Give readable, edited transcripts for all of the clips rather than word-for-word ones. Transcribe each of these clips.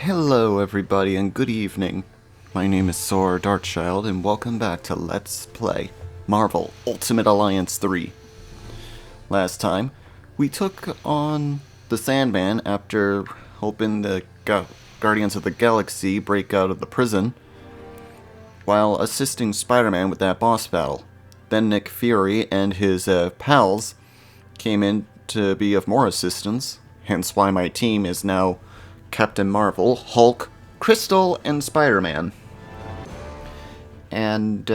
Hello everybody and good evening. My name is Sora Darkchild and welcome back to Let's Play Marvel Ultimate Alliance 3. Last time, we took on the Sandman after helping the Guardians of the Galaxy break out of the prison, while assisting Spider-Man with that boss battle. Then Nick Fury and his pals came in to be of more assistance, hence why my team is now Captain Marvel, Hulk, Crystal, and Spider-Man. And,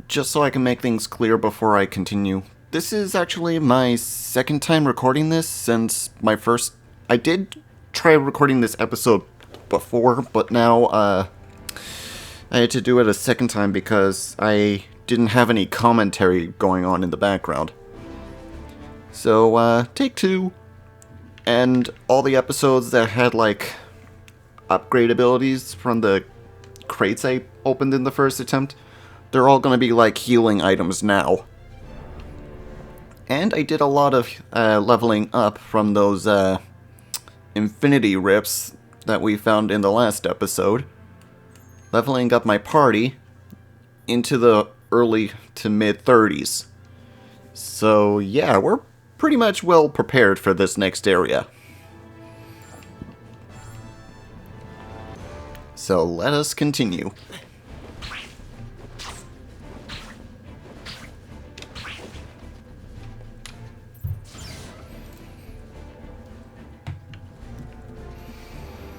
just so I can make things clear before I continue, this is actually my second time recording this since my first... I did try recording this episode before, but now, I had to do it a second time because I didn't have any commentary going on in the background. So, take two. And all the episodes that had, like, upgrade abilities from the crates I opened in the first attempt, they're all going to be, like, healing items now. And I did a lot of leveling up from those infinity rips that we found in the last episode. Leveling up my party into the early to mid-30s. So, yeah, we're pretty much well prepared for this next area. So let us continue.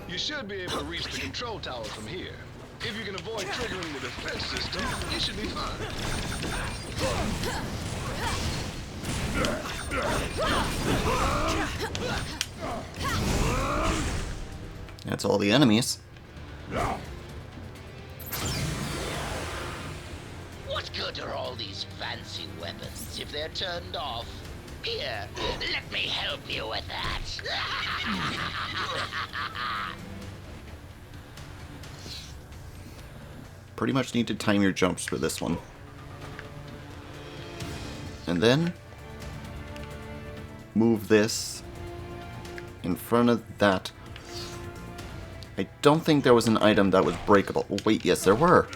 You should be able to reach the control tower from here. If you can avoid triggering the defense system, you should be fine. That's all the enemies. What good are all these fancy weapons if they're turned off? Here, let me help you with that. Pretty much need to time your jumps for this one. And then move this in front of that. I don't think there was an item that was breakable. Oh, wait, yes there were.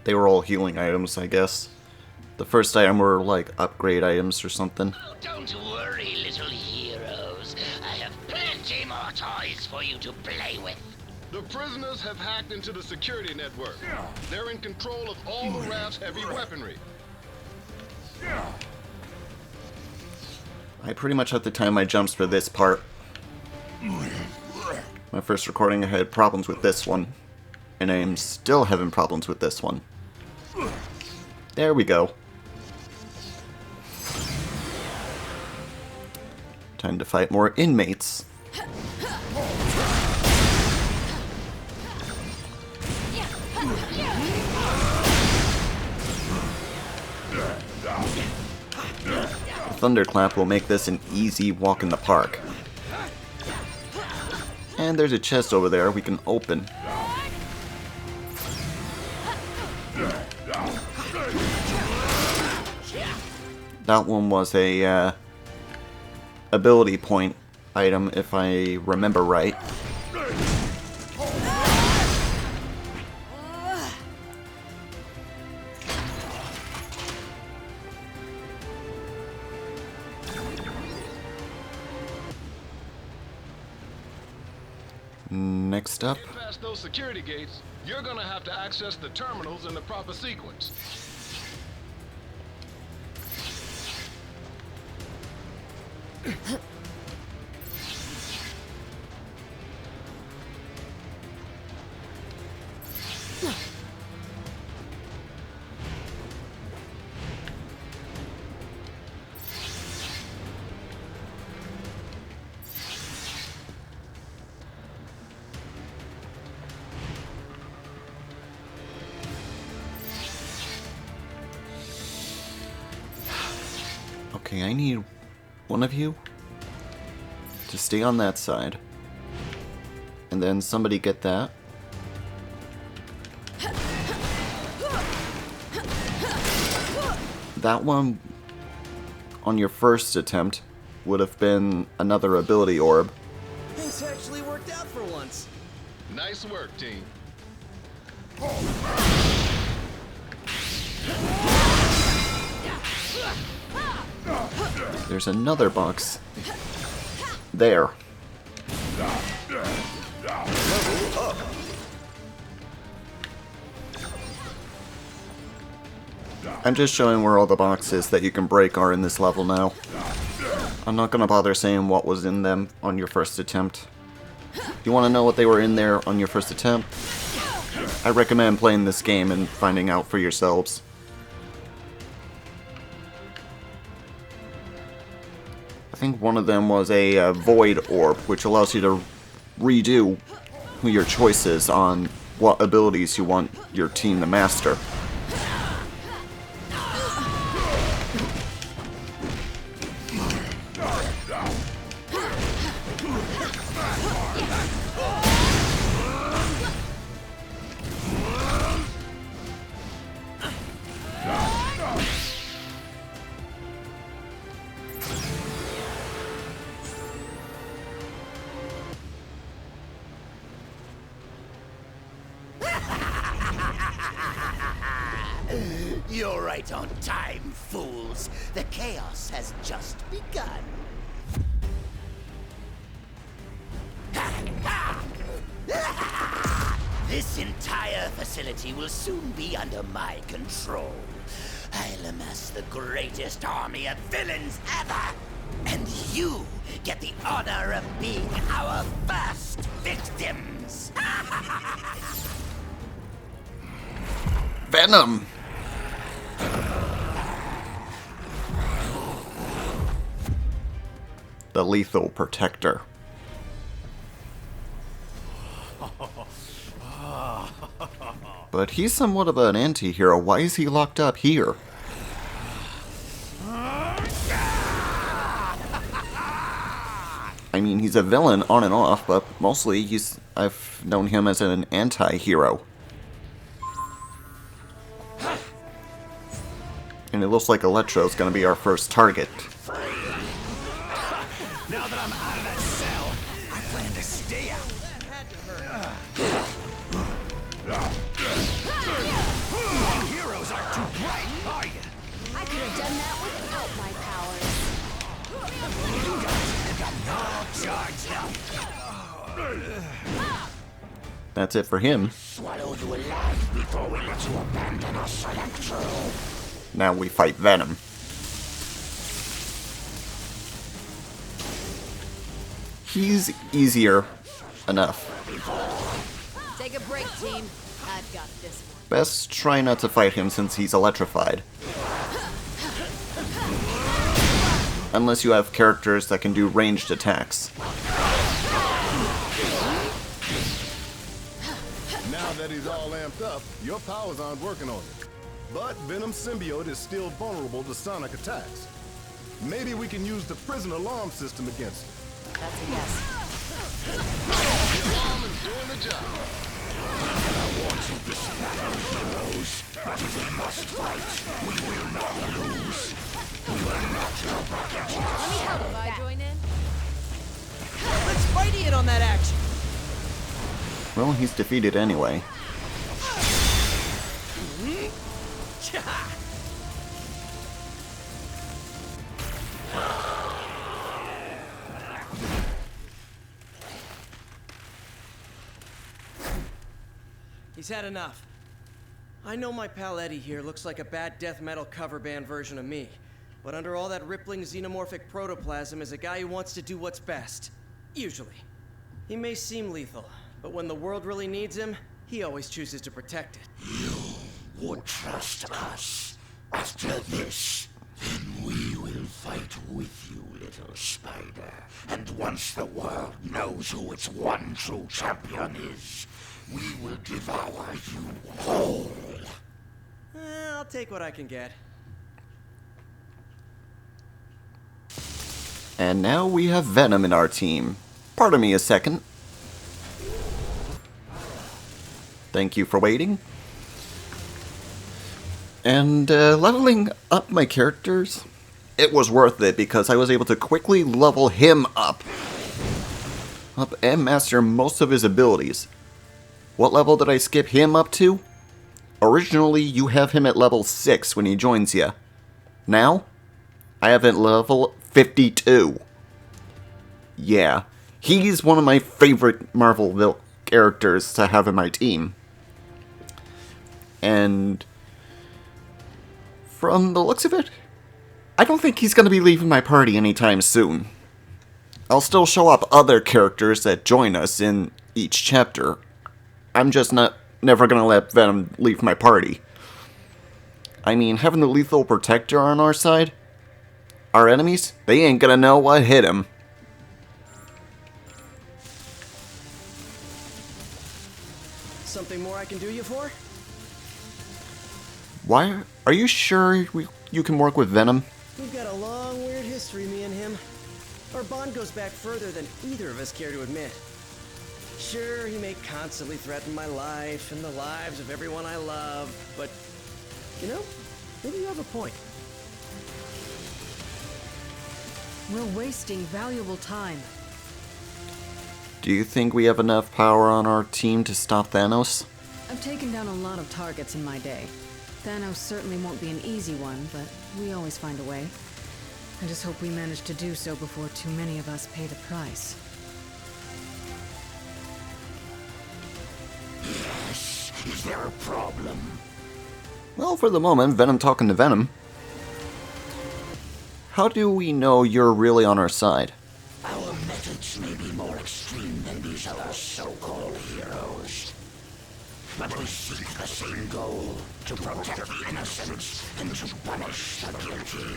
They were all healing items, I guess. The first item were like upgrade items or something. Oh, don't worry, little heroes. I have plenty more toys for you to play with. The prisoners have hacked into the security network. They're in control of all the raft's heavy weaponry. I pretty much have to time my jumps for this part. My first recording I had problems with this one. And I am still having problems with this one. There we go. Time to fight more inmates. Thunderclap will make this an easy walk in the park. And there's a chest over there we can open. That one was a ability point item, if I remember right. Next up. Get past those security gates, you're gonna have to access the terminals in the proper sequence. Okay, I need one of you to stay on that side. And then somebody get that. That one on your first attempt would have been another ability orb. Things actually worked out for once. Nice work, team. There's another box. There. I'm just showing where all the boxes that you can break are in this level now. I'm not gonna bother saying what was in them on your first attempt. You wanna know what they were in there on your first attempt? I recommend playing this game and finding out for yourselves. I think one of them was a void orb, which allows you to redo your choices on what abilities you want your team to master. You're right on time, fools. The chaos has just begun. This entire facility will soon be under my control. I'll amass the greatest army of villains ever. And you get the honor of being our first victims. Venom! The Lethal Protector. But he's somewhat of an anti-hero. Why is he locked up here? I mean, he's a villain on and off, but mostly I've known him as an anti-hero. And it looks like Electro's gonna be our first target. Now that I'm out of that cell, I plan to stay out. That had to hurt. Heroes aren't too bright, are you? I could have done that without my powers. You guys have got me all charged up. That's it for him. Swallow you alive before we let you abandon us, Electro. Now we fight Venom. He's easier enough. Take a break, team. I've got this one. Best try not to fight him since he's electrified. Unless you have characters that can do ranged attacks. Now that he's all amped up, your powers aren't working on him. But Venom's symbiote is still vulnerable to sonic attacks. Maybe we can use the prison alarm system against him. That's a yes. The alarm is doing the job. I want you to splatter heroes, but we must fight. We will not lose. We will not go back into Let me help if I join in. Let's Spidey in on that action. Well, he's defeated anyway. He's had enough. I know my pal Eddie here looks like a bad death metal cover band version of me, but under all that rippling xenomorphic protoplasm is a guy who wants to do what's best. Usually. He may seem lethal, but when the world really needs him, he always chooses to protect it. would trust us. After this, then we will fight with you, little spider. And once the world knows who its one true champion is, we will devour you whole. I'll take what I can get. And now we have Venom in our team. Pardon me a second. Thank you for waiting. And leveling up my characters it was worth it because I was able to quickly level him up and master most of his abilities. What level did I skip him up to? Originally, you have him at level 6 when he joins you. Now, I have him at level 52. Yeah, he's one of my favorite Marvel characters to have in my team. And from the looks of it, I don't think he's going to be leaving my party anytime soon. I'll still show up other characters that join us in each chapter. I'm just never going to let Venom leave my party. I mean, having the Lethal Protector on our side, our enemies, they ain't going to know what hit him. Something more I can do you for? Why? Are you sure you can work with Venom? We've got a long, weird history, me and him. Our bond goes back further than either of us care to admit. Sure, he may constantly threaten my life and the lives of everyone I love, but, you know, maybe you have a point. We're wasting valuable time. Do you think we have enough power on our team to stop Thanos? I've taken down a lot of targets in my day. Thanos certainly won't be an easy one, but we always find a way. I just hope we manage to do so before too many of us pay the price. Yes, is there a problem? Well, for the moment, Venom talking to Venom. How do we know you're really on our side? Our methods may be more extreme than these other so-called heroes. But we seek the same goal, to protect the innocent and to punish the guilty,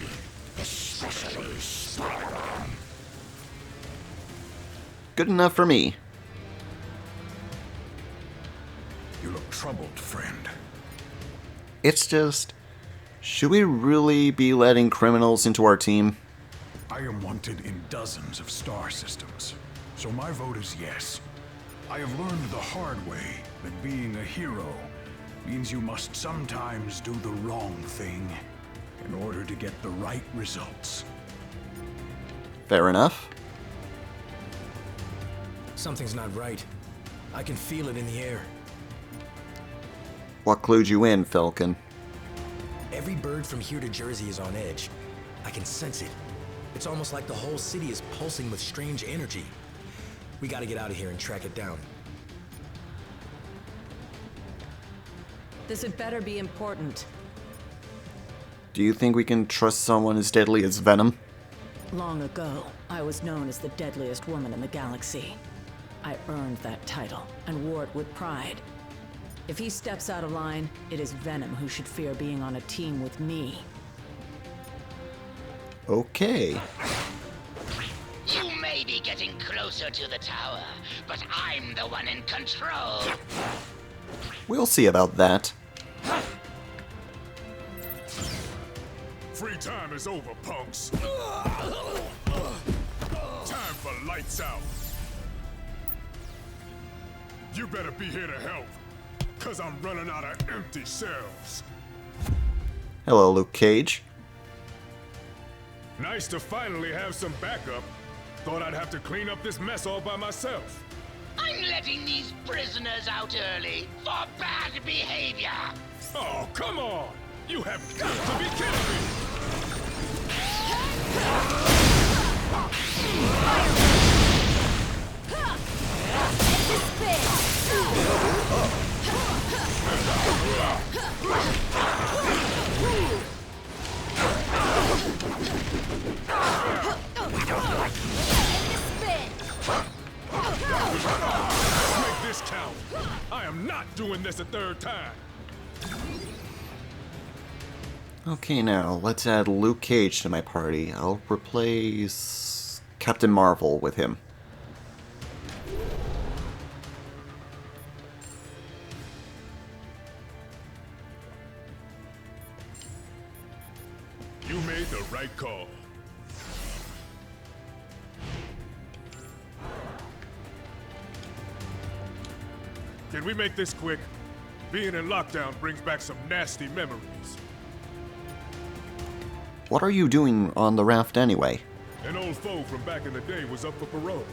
especially Spider-Man. Good enough for me. You look troubled, friend. It's just, should we really be letting criminals into our team? I am wanted in dozens of star systems, so my vote is yes. I have learned the hard way that being a hero means you must sometimes do the wrong thing in order to get the right results. Fair enough. Something's not right. I can feel it in the air. What clued you in, Falcon? Every bird from here to Jersey is on edge. I can sense it. It's almost like the whole city is pulsing with strange energy. We gotta get out of here and track it down. This had better be important. Do you think we can trust someone as deadly as Venom? Long ago, I was known as the deadliest woman in the galaxy. I earned that title and wore it with pride. If he steps out of line, it is Venom who should fear being on a team with me. Okay. You may be getting closer to the tower, but I'm the one in control. We'll see about that. Free time is over, punks. Time for lights out. You better be here to help, 'cause I'm running out of empty shells. Hello, Luke Cage. Nice to finally have some backup. Thought I'd have to clean up this mess all by myself. I'm letting these prisoners out early for bad behavior. Oh, come on! You have got to be kidding me! Let's make this count. I am not doing this a third time. Okay, now, let's add Luke Cage to my party. I'll replace Captain Marvel with him. You made the right call. Can we make this quick? Being in lockdown brings back some nasty memories. What are you doing on the raft anyway? An old foe from back in the day was up for parole.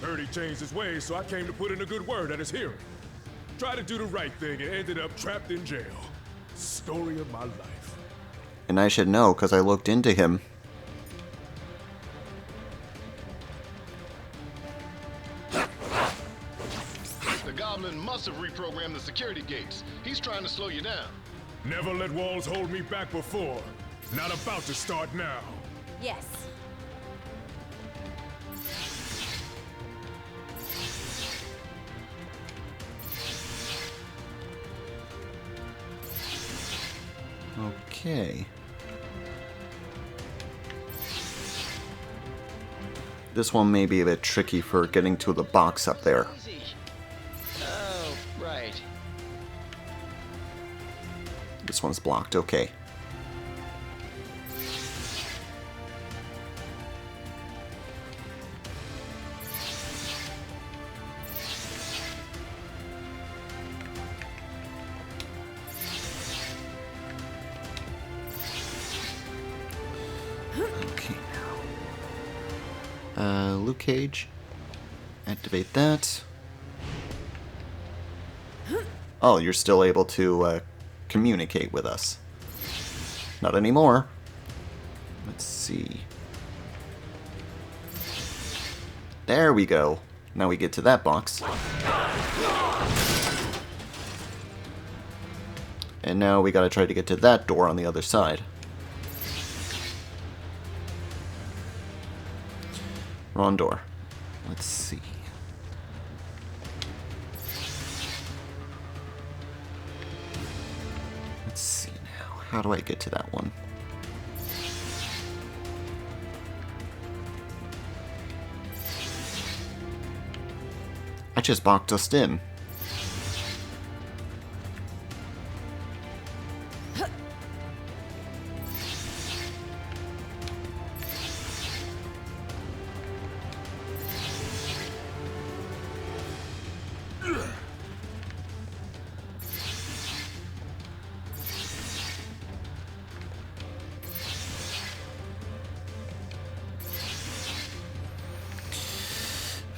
Heard he changed his ways, so I came to put in a good word at his hearing. Tried to do the right thing and ended up trapped in jail. Story of my life. And I should know, because I looked into him. The Goblin must have reprogrammed the security gates. He's trying to slow you down. Never let walls hold me back before. Not about to start now. Yes. Okay. This one may be a bit tricky for getting to the box up there. Easy. Oh, right. This one's blocked, okay. Okay, now. Luke Cage. Activate that. Oh, you're still able to communicate with us. Not anymore. Let's see. There we go. Now we get to that box. And now we gotta try to get to that door on the other side. Wrong door. Let's see. Let's see now. How do I get to that one? I just boxed us in.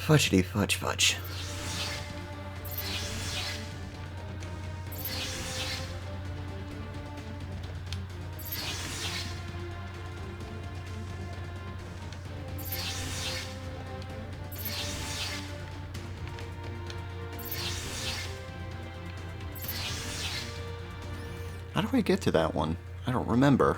Fudgety fudge fudge. How do I get to that one? I don't remember.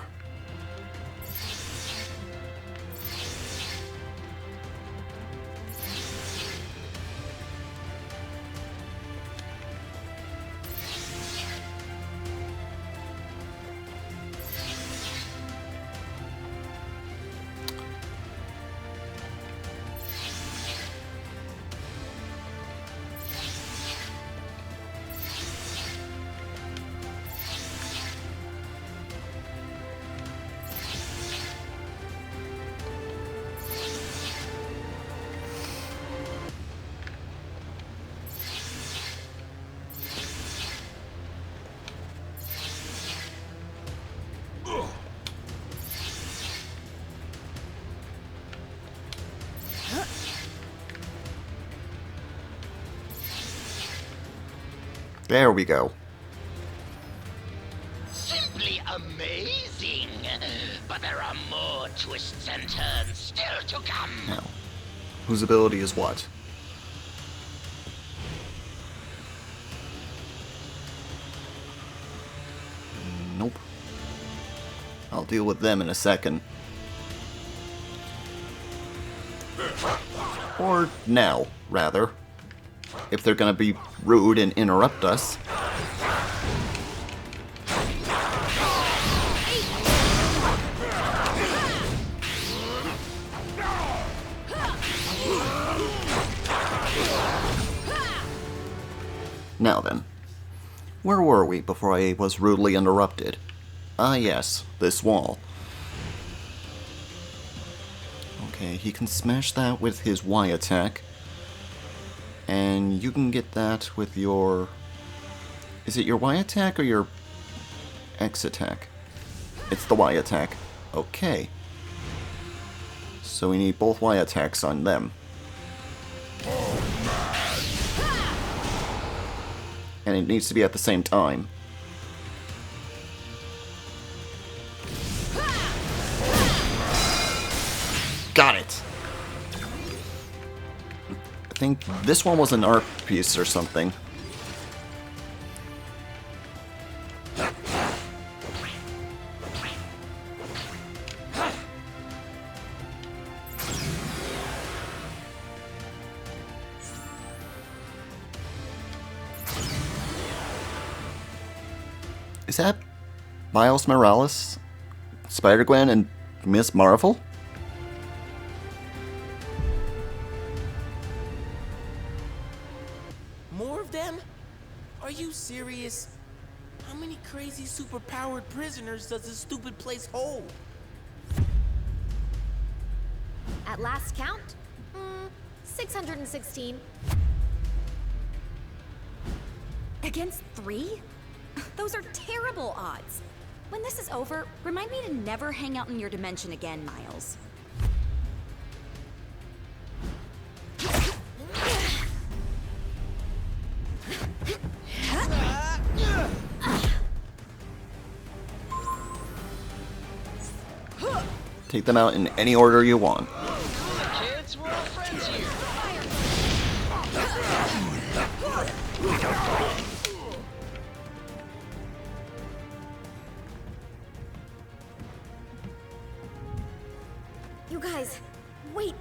There we go. Simply amazing. But there are more twists and turns still to come. Now, whose ability is what? Nope. I'll deal with them in a second. Or now, rather. If they're gonna be rude and interrupt us. Now then, where were we before I was rudely interrupted? Ah yes, this wall. Okay, he can smash that with his Y attack. And you can get that with your... Is it your Y attack or your X attack? It's the Y attack. Okay. So we need both Y attacks on them. And it needs to be at the same time. Got it! I think this one was an art piece or something. Is that Miles Morales, Spider-Gwen, and Miss Marvel? More of them? Are you serious? How many crazy superpowered prisoners does this stupid place hold? At last count, 616. Against 3? Those are terrible odds. When this is over, remind me to never hang out in your dimension again, Miles. Take them out in any order you want. Kids, we're all friends here. You guys, wait.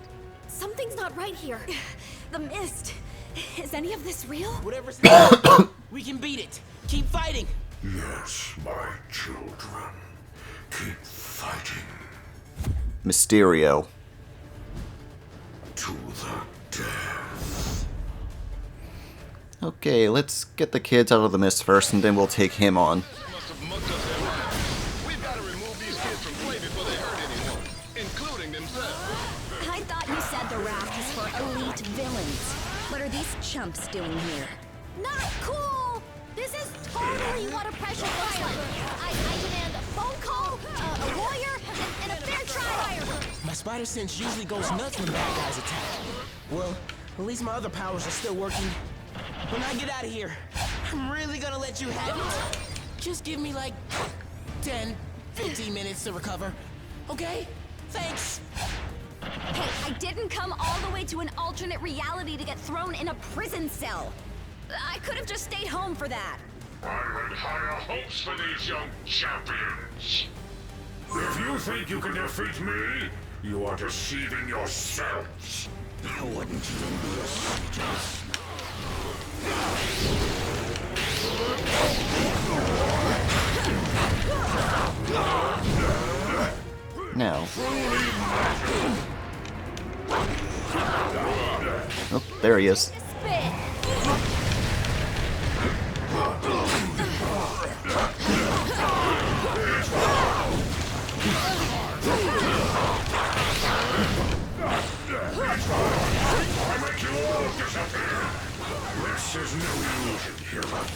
Something's not right here. The mist. Is any of this real? Whatever's we can beat it. Keep fighting. Yes, my children. Keep fighting Mysterio. to the death. Okay, let's get the kids out of the mist first, and then we'll take him on. Must have mucked up their minds. We've got to remove these kids from play before they hurt anyone, including themselves. I thought you said the raft is for elite villains. What are these chumps doing here? Not cool! This is totally what oppression looks like. I demand a phone call, a lawyer, and a fair trial. My spider sense usually goes nuts when bad guys attack. Well, at least my other powers are still working. When I get out of here, I'm really gonna let you have it. Just give me like 10, 15 minutes to recover. Okay? Thanks. Hey, I didn't come all the way to an alternate reality to get thrown in a prison cell. I could have just stayed home for that. I had higher hopes for these young champions. If you think you can defeat me, you are deceiving yourselves. I wouldn't even be a stranger. Now. Oh, there he is. I make you all disappear. This is no illusion, heroes.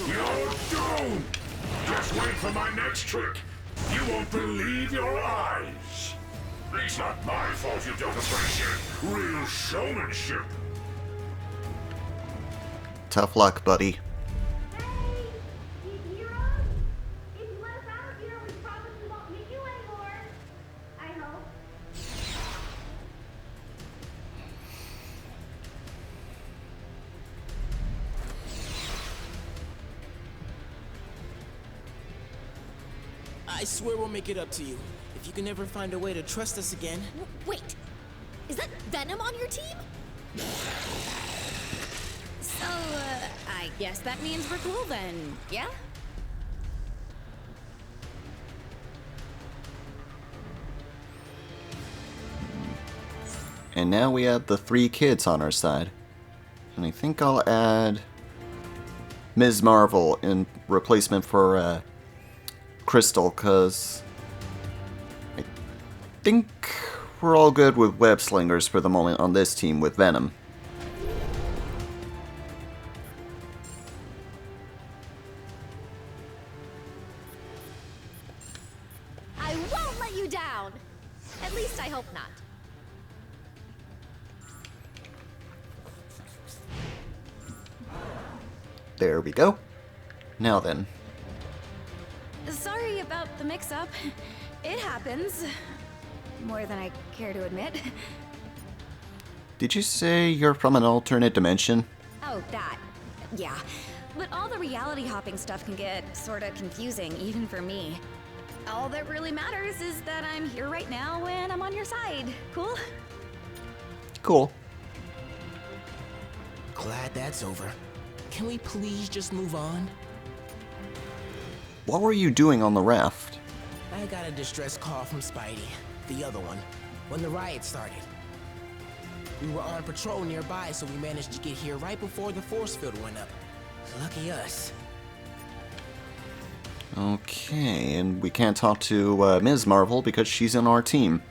You're doomed. Just wait for my next trick. You won't believe your eyes. It's not my fault you don't appreciate real showmanship. Tough luck, buddy. I swear we'll make it up to you. If you can ever find a way to trust us again. Wait, is that Venom on your team? So, I guess that means we're cool then, yeah? And now we have the 3 kids on our side. And I think I'll add Ms. Marvel in replacement for Crystal, because I think we're all good with web slingers for the moment on this team with Venom. I won't let you down. At least I hope not. There we go. Now then. Sorry about the mix-up. It happens. More than I care to admit. Did you say you're from an alternate dimension? Oh, that. Yeah. But all the reality hopping stuff can get sorta confusing, even for me. All that really matters is that I'm here right now and I'm on your side. Cool? Cool. Glad that's over. Can we please just move on? What were you doing on the raft? I got a distress call from Spidey, the other one, when the riot started. We were on patrol nearby, so we managed to get here right before the force field went up. Lucky us. Okay, and we can't talk to Ms. Marvel because she's in our team.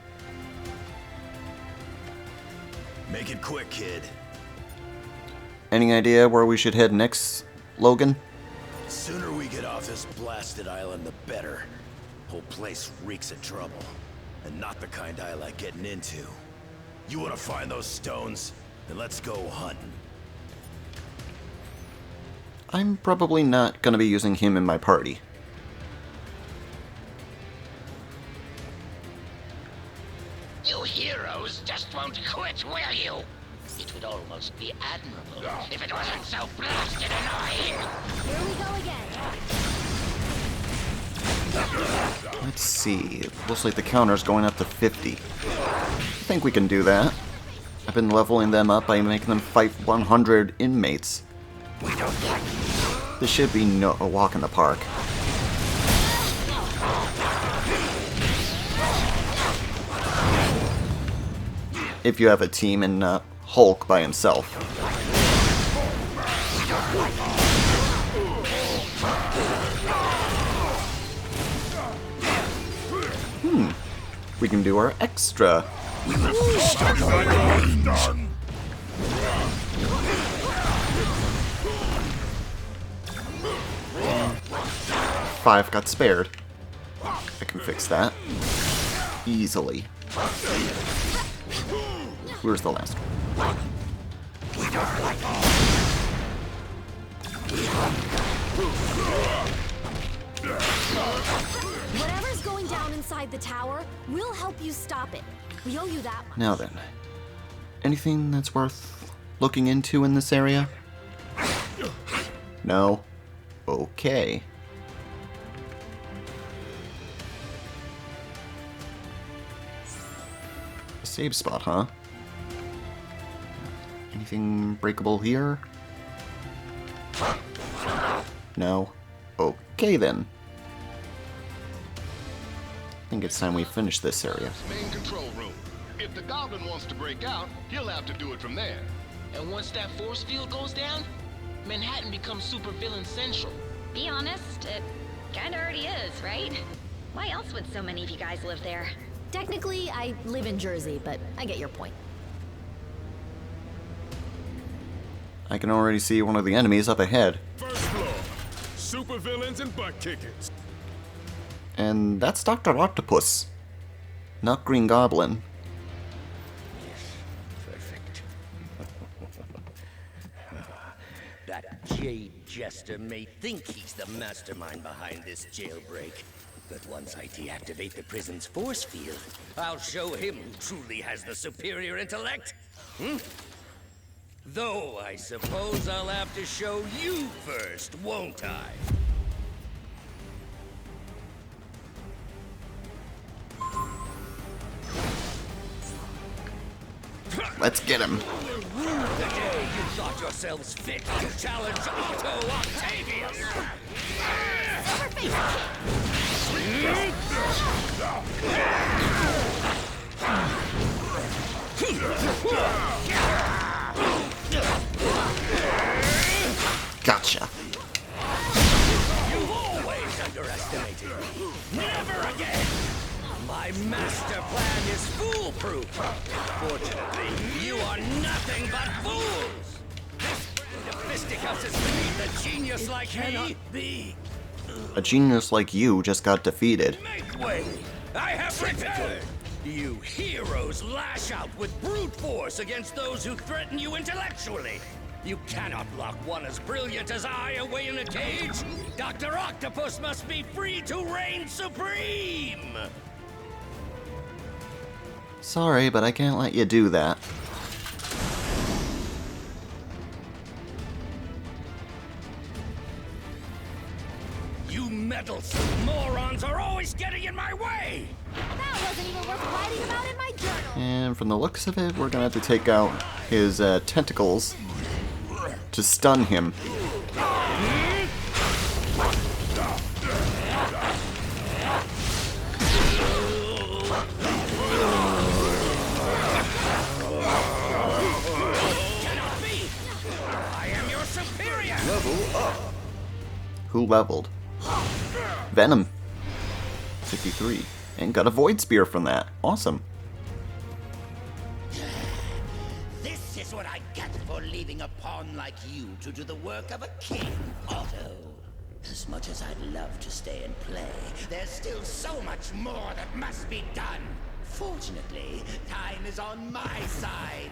Make it quick, kid. Any idea where we should head next, Logan? The sooner we get off this blasted island, the better. Whole place reeks of trouble. And not the kind I like getting into. You wanna find those stones? Then let's go hunting. I'm probably not gonna be using him in my party. You heroes just won't quit, will you? It would almost be admirable if it wasn't so blasted annoying. Here we go again. Let's see. It looks like the counter's going up to 50. I think we can do that. I've been leveling them up by making them fight 100 inmates. This should be a walk in the park. If you have a team and not Hulk by himself. We can do our extra. Five got spared. I can fix that easily. Where's the last one? Whatever's going down inside the tower, we'll help you stop it. We owe you that much. Now then, anything that's worth looking into in this area? No? Okay. Save spot, huh? Anything breakable here? No? Okay then. I think it's time we finish this area. Main control room. If the Goblin wants to break out, he'll have to do it from there. And once that force field goes down, Manhattan becomes supervillain central. Be honest, it kinda already is, right? Why else would so many of you guys live there? Technically, I live in Jersey, but I get your point. I can already see one of the enemies up ahead. First floor, supervillains and butt kickers. And that's Dr. Octopus, not Green Goblin. Perfect. That jade jester may think he's the mastermind behind this jailbreak. But once I deactivate the prison's force field, I'll show him who truly has the superior intellect. Though I suppose I'll have to show you first, won't I? Let's get him. The day you thought yourselves fit to challenge Otto Octavius! Gotcha. You've always underestimated me. Never again! My master plan is foolproof. Fortunately, you are nothing but fools. The fisticuffs is beneath a genius like me. A genius like you just got defeated. Make way, I have returned! You heroes lash out with brute force against those who threaten you intellectually. You cannot lock one as brilliant as I away in a cage. Dr. Octopus must be free to reign supreme! Sorry, but I can't let you do that. You meddlesome morons are always getting in my way! That wasn't even worth writing about in my journal. And from the looks of it, we're gonna have to take out his tentacles to stun him. Cannot be! I am your superior! Level up. Who leveled? Venom. 63. And got a Void Spear from that. Awesome. This is what I get for leaving a pawn like you to do the work of a king, Otto. As much as I'd love to stay and play, there's still so much more that must be done. Fortunately, time is on my side.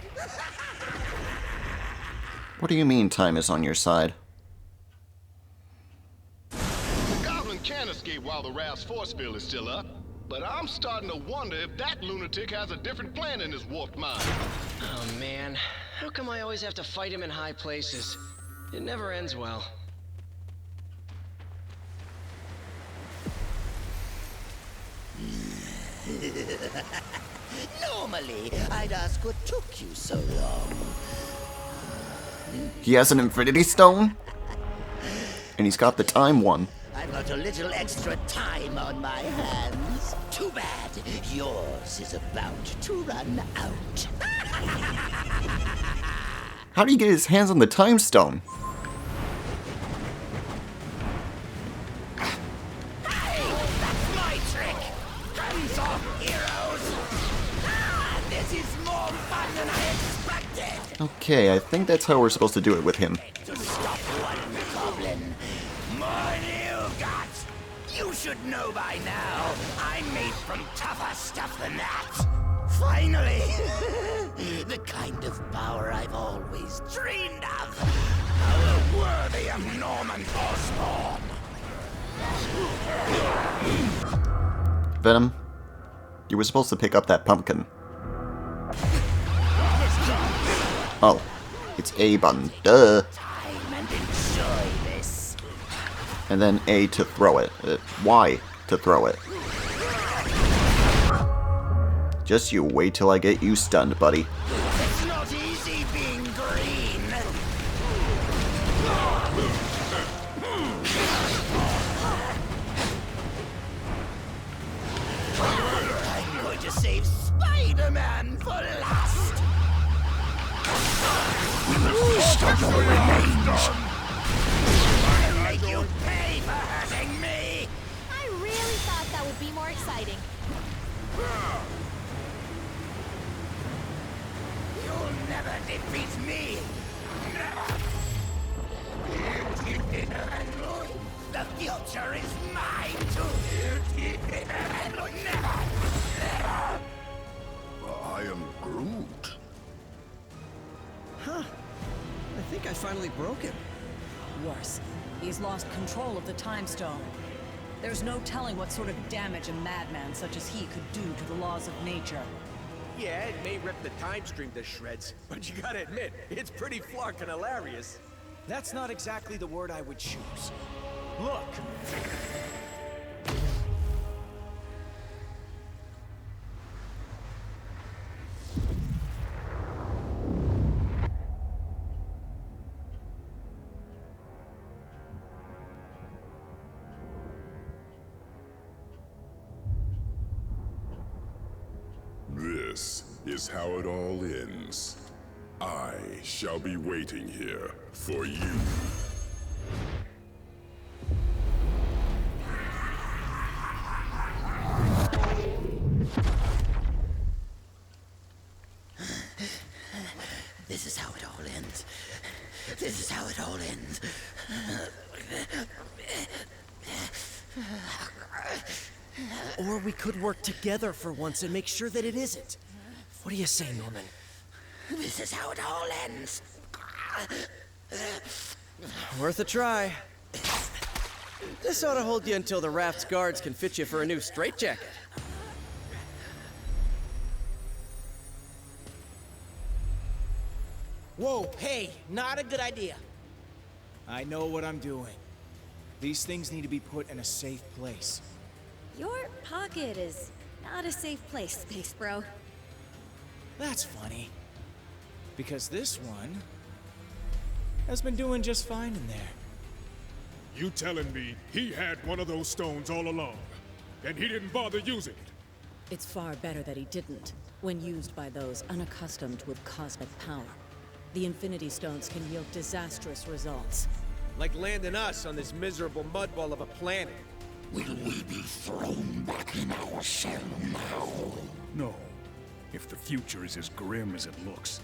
What do you mean time is on your side? The Goblin can escape while the raft's force field is still up, but I'm starting to wonder if that lunatic has a different plan in his warped mind. Oh man, how come I always have to fight him in high places? It never ends well. Normally, I'd ask what took you so long. He has an Infinity Stone? And he's got the time one. I've got a little extra time on my hands. Too bad. Yours is about to run out. How do you get his hands on the time stone? Hey, that's my trick. Guns off, heroes. This is more fun than I expected. Okay, I think that's how we're supposed to do it with him. To stop one goblin. More new guts. You should know by now. I'm made from tougher stuff than that. Finally! The kind of power I've always dreamed of. How worthy of Norman Osborn. Venom, you were supposed to pick up that pumpkin. Oh, it's A button. Duh. Time and enjoy this. And then A to throw it. Y to throw it. Just you wait till I get you stunned, buddy. It's not easy being green. I'm going to save Spider-Man for last. Stop your remains. I'll make you pay for hurting me. I really thought that would be more exciting. You'll never defeat me! Never! The future is mine to... Never! Never! I am Groot. Huh. I think I finally broke him. Worse, he's lost control of the Time Stone. There's no telling what sort of damage a madman such as he could do to the laws of nature. Yeah, it may rip the time stream to shreds, but you gotta admit, it's pretty flarkin' hilarious. That's not exactly the word I would choose. Look! This is how it all ends. I shall be waiting here for you. This is how it all ends. This is how it all ends. Or we could work together for once and make sure that it isn't. What do you say, Norman? This is how it all ends. Worth a try. This ought to hold you until the raft's guards can fit you for a new straitjacket. Whoa, hey, not a good idea. I know what I'm doing. These things need to be put in a safe place. Your pocket is not a safe place, Space Bro. That's funny. Because this one has been doing just fine in there. You telling me he had one of those stones all along, and he didn't bother using it? It's far better that he didn't, when used by those unaccustomed with cosmic power. The Infinity Stones can yield disastrous results. Like landing us on this miserable mudball of a planet. Will we be thrown back in our cell now? No. If the future is as grim as it looks,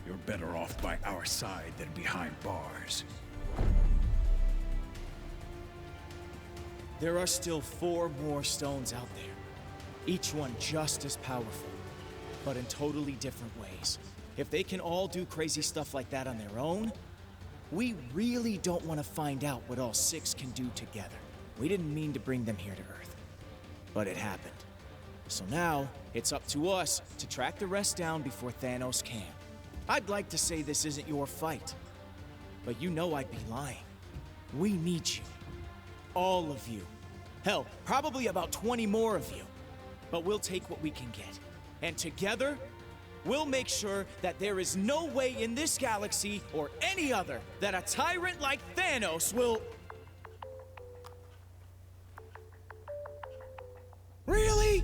you're better off by our side than behind bars. There are still 4 more stones out there. Each one just as powerful, but in totally different ways. If they can all do crazy stuff like that on their own, we really don't want to find out what all 6 can do together. We didn't mean to bring them here to Earth, but it happened. So now, it's up to us to track the rest down before Thanos can. I'd like to say this isn't your fight, but you know I'd be lying. We need you. All of you. Hell, probably about 20 more of you. But we'll take what we can get. And together, we'll make sure that there is no way in this galaxy or any other that a tyrant like Thanos will... Really?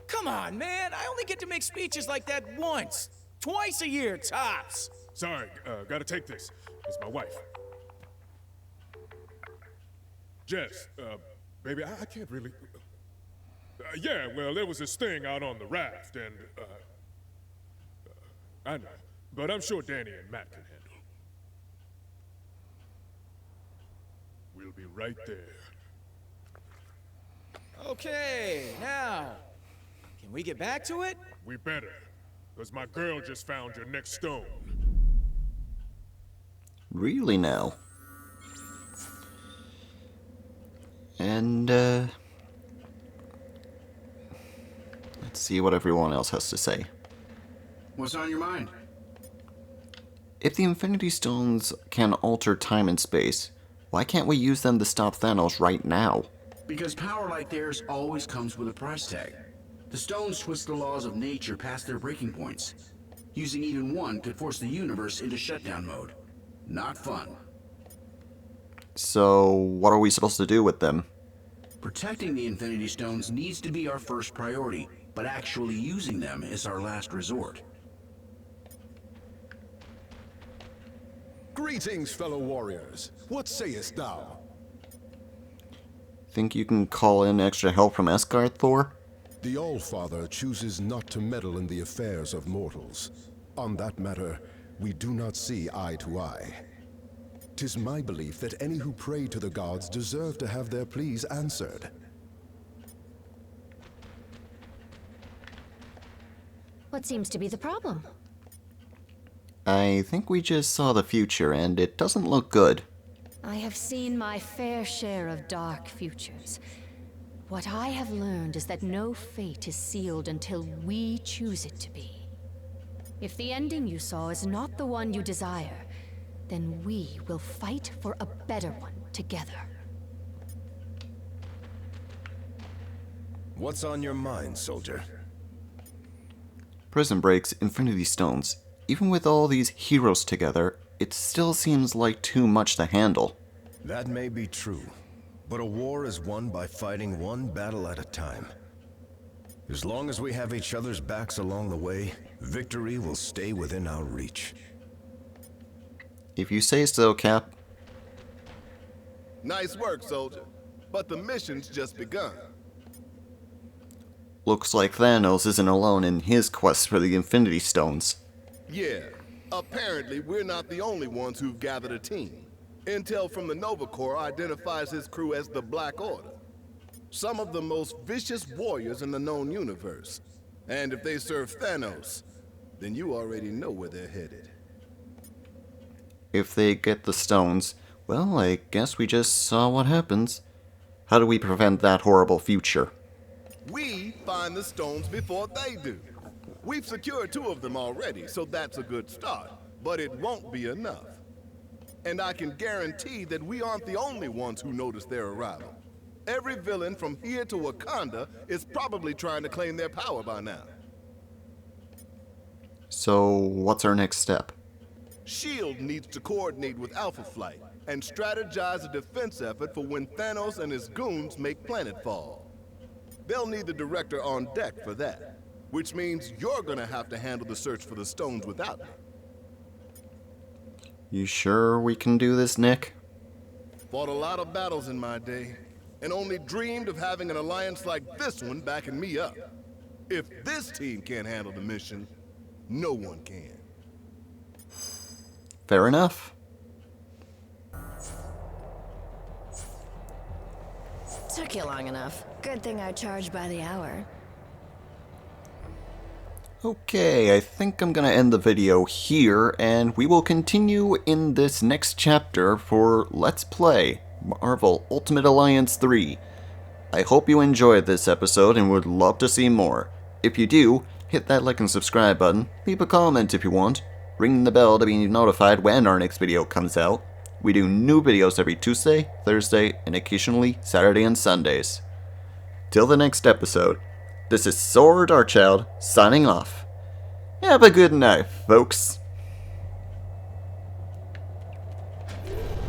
Come on, man. I only get to make speeches like that once. Twice a year, tops. Sorry, gotta take this. It's my wife. Jess, baby, I can't really... yeah, well, there was this thing out on the raft, and, I know, but I'm sure Danny and Matt can handle. We'll be right there. Okay, now, can we get back to it? We better, because my girl just found your next stone. Really now? And, let's see what everyone else has to say. What's on your mind? If the Infinity Stones can alter time and space, why can't we use them to stop Thanos right now? Because power like theirs always comes with a price tag. The stones twist the laws of nature past their breaking points. Using even one could force the universe into shutdown mode. Not fun. So, what are we supposed to do with them? Protecting the Infinity Stones needs to be our first priority, but actually using them is our last resort. Greetings, fellow warriors. What sayest thou? Think you can call in extra help from Asgard, Thor? The All-Father chooses not to meddle in the affairs of mortals. On that matter, we do not see eye to eye. 'Tis my belief that any who pray to the gods deserve to have their pleas answered. What seems to be the problem? I think we just saw the future, and it doesn't look good. I have seen my fair share of dark futures. What I have learned is that no fate is sealed until we choose it to be. If the ending you saw is not the one you desire, then we will fight for a better one together. What's on your mind, soldier? Prison Break's Infinity Stones. Even with all these heroes together, it still seems like too much to handle. That may be true, but a war is won by fighting one battle at a time. As long as we have each other's backs along the way, victory will stay within our reach. If you say so, Cap. Nice work, soldier. But the mission's just begun. Looks like Thanos isn't alone in his quest for the Infinity Stones. Yeah, apparently we're not the only ones who've gathered a team. Intel from the Nova Corps identifies his crew as the Black Order. Some of the most vicious warriors in the known universe. And if they serve Thanos, then you already know where they're headed. If they get the stones, well, I guess we just saw what happens. How do we prevent that horrible future? We find the stones before they do. We've secured 2 of them already, so that's a good start. But it won't be enough. And I can guarantee that we aren't the only ones who noticed their arrival. Every villain from here to Wakanda is probably trying to claim their power by now. So, what's our next step? S.H.I.E.L.D. needs to coordinate with Alpha Flight and strategize a defense effort for when Thanos and his goons make planetfall. They'll need the director on deck for that, which means you're gonna have to handle the search for the stones without me. You sure we can do this, Nick? Fought a lot of battles in my day, and only dreamed of having an alliance like this one backing me up. If this team can't handle the mission, no one can. Fair enough. Took you long enough. Good thing I charge by the hour. Okay, I think I'm gonna end the video here, and we will continue in this next chapter for Let's Play Marvel Ultimate Alliance 3. I hope you enjoyed this episode and would love to see more. If you do, hit that like and subscribe button, leave a comment if you want, ring the bell to be notified when our next video comes out. We do new videos every Tuesday, Thursday, and occasionally Saturday and Sundays. Till the next episode, this is Sword Archild signing off. Have a good night, folks.